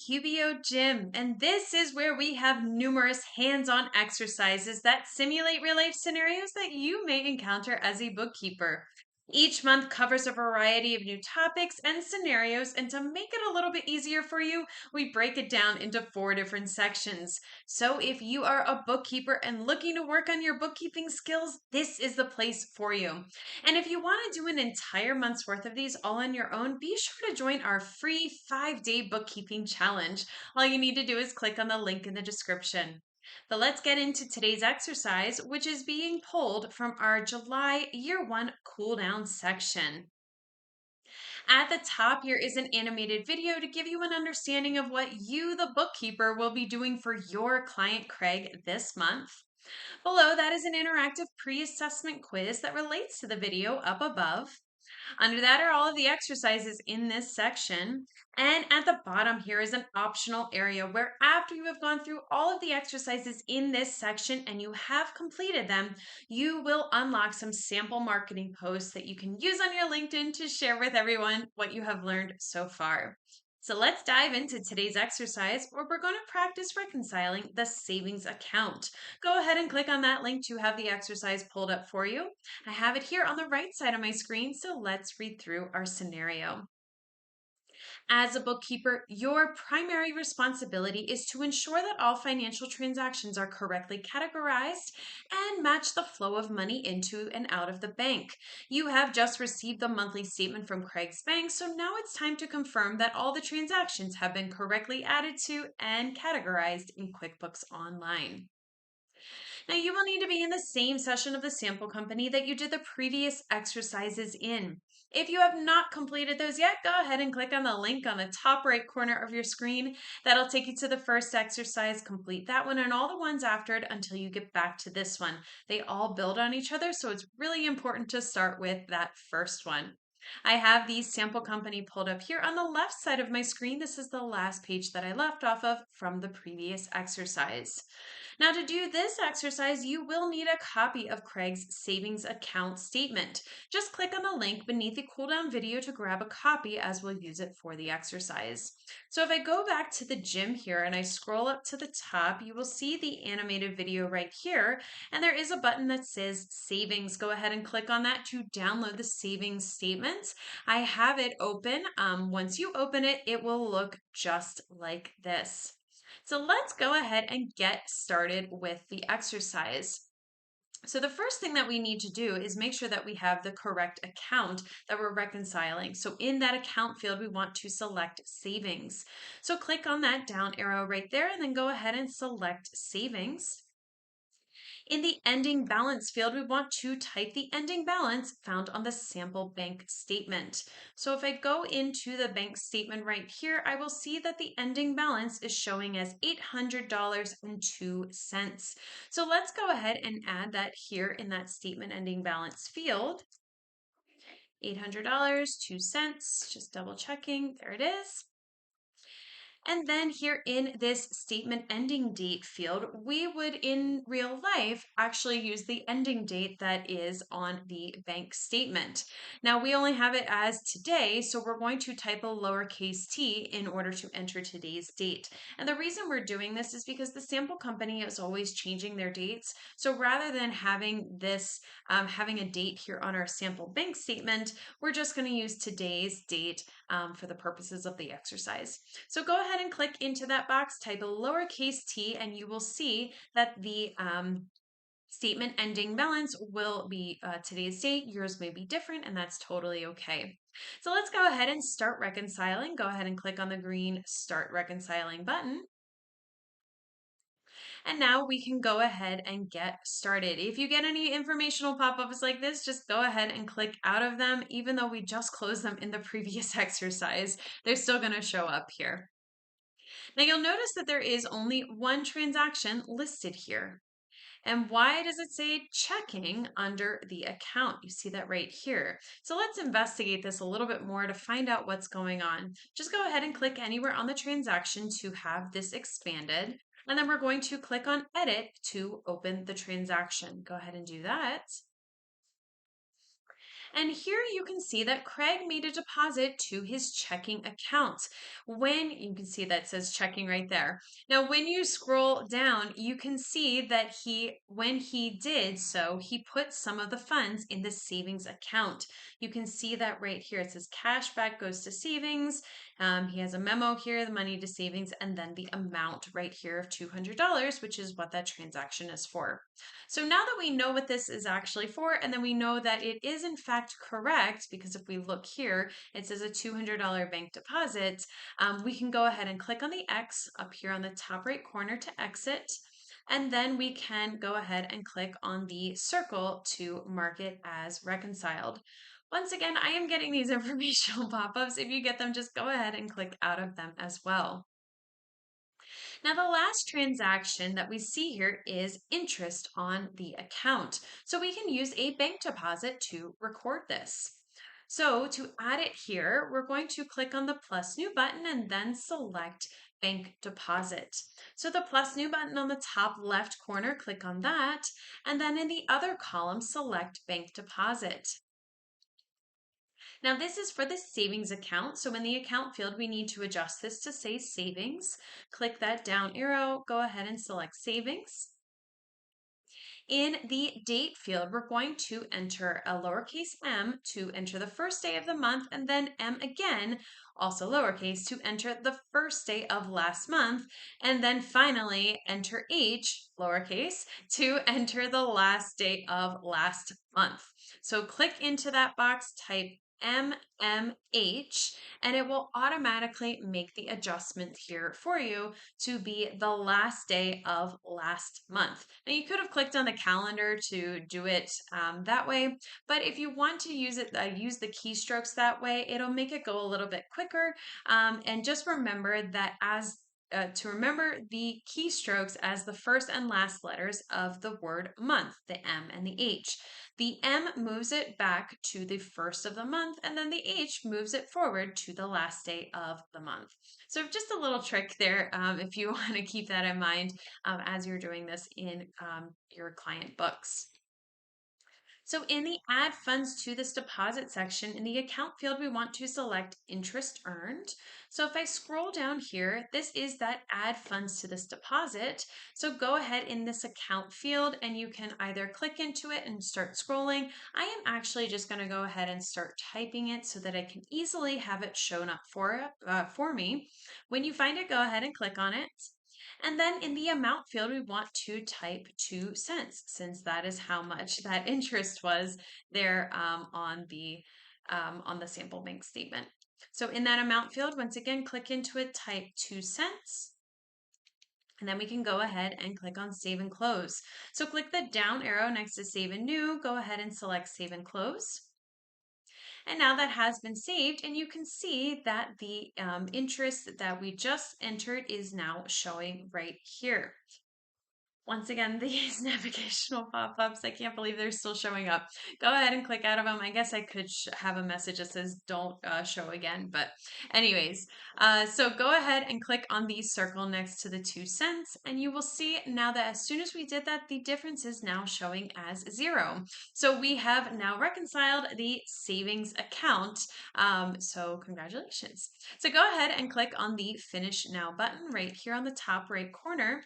QBO Gym, and this is where we have numerous hands-on exercises that simulate real-life scenarios that you may encounter as a bookkeeper. Each month covers a variety of new topics and scenarios, and to make it a little bit easier for you, we break it down into 4 different sections. So if you are a bookkeeper and looking to work on your bookkeeping skills, this is the place for you. And if you want to do an entire month's worth of these all on your own, be sure to join our free 5-day bookkeeping challenge. All you need to do is click on the link in the description. But let's get into today's exercise, which is being pulled from our July Year 1 Cool Down section. At the top here is an animated video to give you an understanding of what you, the bookkeeper, will be doing for your client Craig this month. Below that is an interactive pre-assessment quiz that relates to the video up above. Under that are all of the exercises in this section. And at the bottom here is an optional area where after you have gone through all of the exercises in this section and you have completed them, you will unlock some sample marketing posts that you can use on your LinkedIn to share with everyone what you have learned so far. So let's dive into today's exercise where we're going to practice reconciling the savings account. Go ahead and click on that link to have the exercise pulled up for you. I have it here on the right side of my screen, so let's read through our scenario. As a bookkeeper, your primary responsibility is to ensure that all financial transactions are correctly categorized and match the flow of money into and out of the bank. You have just received the monthly statement from Craig's Bank, so now it's time to confirm that all the transactions have been correctly added to and categorized in QuickBooks Online. Now, you will need to be in the same session of the sample company that you did the previous exercises in. If you have not completed those yet, go ahead and click on the link on the top right corner of your screen. That'll take you to the first exercise. Complete that one and all the ones after it until you get back to this one. They all build on each other, so it's really important to start with that first one. I have the sample company pulled up here on the left side of my screen. This is the last page that I left off of from the previous exercise. Now, to do this exercise, you will need a copy of Craig's savings account statement. Just click on the link beneath the cool down video to grab a copy as we'll use it for the exercise. So if I go back to the gym here and I scroll up to the top, you will see the animated video right here, and there is a button that says savings. Go ahead and click on that to download the savings statements. I have it open. Once you open it, it will look just like this. So let's go ahead and get started with the exercise. So the first thing that we need to do is make sure that we have the correct account that we're reconciling. So in that account field, we want to select savings. So click on that down arrow right there and then go ahead and select savings. In the ending balance field, we want to type the ending balance found on the sample bank statement. So if I go into the bank statement right here, I will see that the ending balance is showing as $800.02. So let's go ahead and add that here in that statement ending balance field. $800.02, just double checking, there it is. And then here in this statement ending date field, we would in real life actually use the ending date that is on the bank statement. Now we only have it as today, so we're going to type a lowercase t in order to enter today's date. And the reason we're doing this is because the sample company is always changing their dates. So rather than having this, having a date here on our sample bank statement, we're just going to use today's date for the purposes of the exercise. So go ahead and click into that box, type a lowercase t, and you will see that the statement ending balance will be today's date. Yours may be different, and that's totally okay. So let's go ahead and start reconciling. Go ahead and click on the green Start Reconciling button. And now we can go ahead and get started. If you get any informational pop-ups like this, just go ahead and click out of them. Even though we just closed them in the previous exercise, they're still going to show up here. Now you'll notice that there is only one transaction listed here. And why does it say checking under the account? You see that right here. So let's investigate this a little bit more to find out what's going on. Just go ahead and click anywhere on the transaction to have this expanded. And then we're going to click on Edit to open the transaction. Go ahead and do that. And here you can see that Craig made a deposit to his checking account. When you can see that says checking right there. Now, when you scroll down, you can see that when he did so, he put some of the funds in the savings account. You can see that right here. It says cash back goes to savings. He has a memo here, the money to savings, and then the amount right here of $200, which is what that transaction is for. So now that we know what this is actually for, and then we know that it is in fact correct, because if we look here, it says a $200 bank deposit, we can go ahead and click on the X up here on the top right corner to exit. And then we can go ahead and click on the circle to mark it as reconciled. Once again, I am getting these informational pop-ups. If you get them, just go ahead and click out of them as well. Now, the last transaction that we see here is interest on the account. So we can use a bank deposit to record this. So to add it here, we're going to click on the plus new button and then select bank deposit. So the plus new button on the top left corner, click on that, and then in the other column, select bank deposit. Now this is for the savings account. So in the account field, we need to adjust this to say savings. Click that down arrow, go ahead and select savings. In the date field, we're going to enter a lowercase m to enter the first day of the month, and then m again, also lowercase, to enter the first day of last month, and then finally enter h, lowercase, to enter the last day of last month. So click into that box, type MMH, and it will automatically make the adjustment here for you to be the last day of last month. Now you could have clicked on the calendar to do it that way, but if you want to use it, use the keystrokes that way, it'll make it go a little bit quicker. And just remember that to remember the keystrokes as the first and last letters of the word month, the M and the H. The M moves it back to the first of the month, and then the H moves it forward to the last day of the month. So just a little trick there if you want to keep that in mind as you're doing this in your client books. So in the add funds to this deposit section, in the account field, we want to select interest earned. So if I scroll down here, this is that add funds to this deposit. So go ahead in this account field and you can either click into it and start scrolling. I am actually just going to go ahead and start typing it so that I can easily have it shown up for me. When you find it, go ahead and click on it. And then in the amount field, we want to type 2 cents, since that is how much that interest was there on the sample bank statement. So in that amount field, once again, click into it, type 2 cents. And then we can go ahead and click on Save and Close. So click the down arrow next to Save and New, go ahead and select Save and Close. And now that has been saved, and you can see that the interest that we just entered is now showing right here. Once again, these navigational pop-ups, I can't believe they're still showing up. Go ahead and click out of them. I guess I could have a message that says don't show again, but anyways, so go ahead and click on the circle next to the 2 cents, and you will see now that as soon as we did that, the difference is now showing as 0. So we have now reconciled the savings account. So congratulations. So go ahead and click on the Finish Now button right here on the top right corner.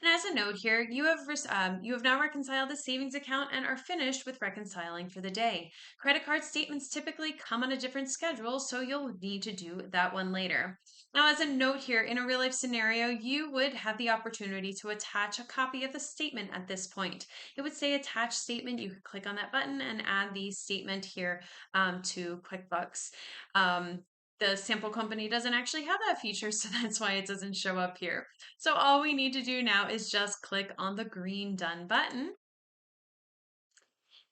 And as a note here, you have now reconciled the savings account and are finished with reconciling for the day. Credit card statements typically come on a different schedule, so you'll need to do that one later. Now, as a note here, in a real life scenario, you would have the opportunity to attach a copy of the statement at this point. It would say attach statement. You could click on that button and add the statement here to QuickBooks. The sample company doesn't actually have that feature, so that's why it doesn't show up here. So all we need to do now is just click on the green Done button.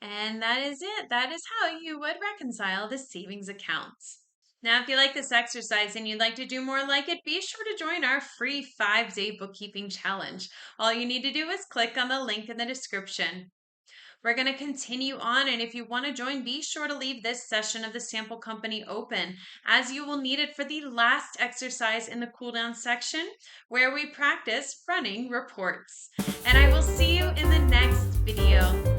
And that is it. That is how you would reconcile the savings accounts. Now, if you like this exercise and you'd like to do more like it, be sure to join our free 5-day bookkeeping challenge. All you need to do is click on the link in the description. We're going to continue on, and if you want to join, be sure to leave this session of the sample company open, as you will need it for the last exercise in the cool down section, where we practice running reports. And I will see you in the next video.